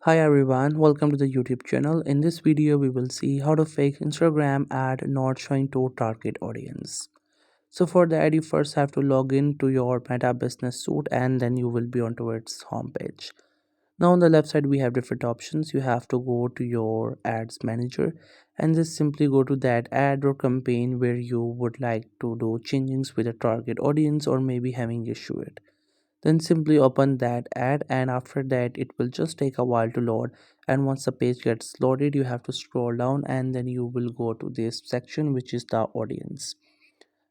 Hi everyone, welcome to the YouTube channel. In this video, we will see how to fake Instagram ad not showing to target audience. So for that, you first have to log in to your Meta Business Suite and then you will be onto its homepage. Now on the left side, we have different options. You have to go to your ads manager and just simply go to that ad or campaign where you would like to do changings with a target audience or maybe having issue it. Then simply open that ad and after that it will just take a while to load, and once the page gets loaded you have to scroll down and then you will go to this section which is the audience.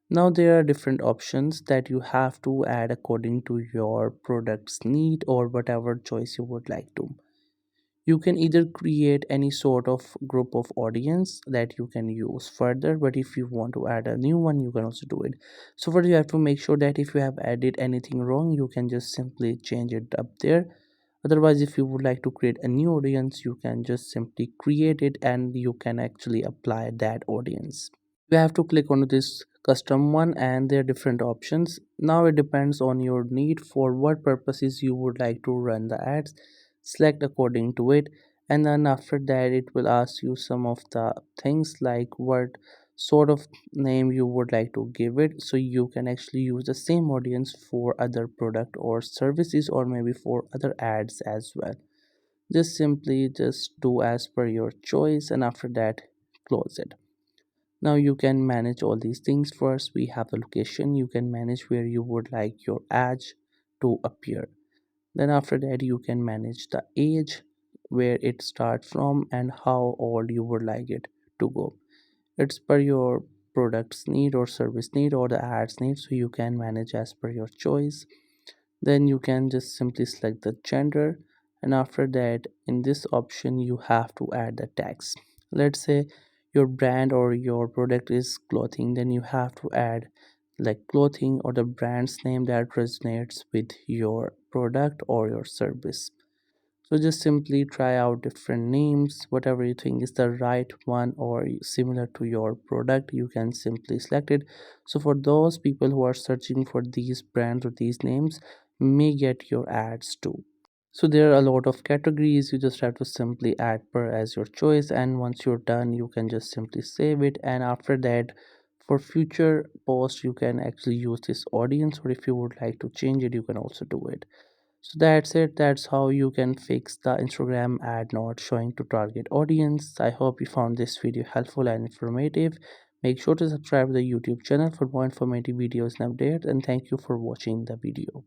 Now there are different options that you have to add according to your product's need or whatever choice you would like to. You can either create any sort of group of audience that you can use further, but if you want to add a new one you can also do it. So first you have to make sure that if you have added anything wrong you can just simply change it up there. Otherwise, if you would like to create a new audience you can just simply create it and you can actually apply that audience. You have to click on this custom one and there are different options. Now it depends on your need for what purposes you would like to run the ads. Select according to it, and then after that it will ask you some of the things like what sort of name you would like to give it, so you can actually use the same audience for other product or services or maybe for other ads as well. Just simply just do as per your choice and after that close it. Now you can manage all these things. First we have the location. You can manage where you would like your ads to appear. Then after that you can manage the age, where it starts from and how old you would like it to go. It's per your product's need or service need or the ads need, so you can manage as per your choice. Then you can just simply select the gender, and after that in this option you have to add the tags. Let's say your brand or your product is clothing, then you have to add like clothing or the brand's name that resonates with your product or your service. So just simply try out different names, whatever you think is the right one or similar to your product, you can simply select it. So for those people who are searching for these brands or these names may get your ads too. So there are a lot of categories, you just have to simply add per as your choice, and once you're done you can just simply save it, and after that for future posts you can actually use this audience, or if you would like to change it you can also do it. So that's it. That's how you can fix the Instagram ad not showing to target audience. I hope you found this video helpful and informative. Make sure to subscribe to the YouTube channel for more informative videos and updates. And thank you for watching the video.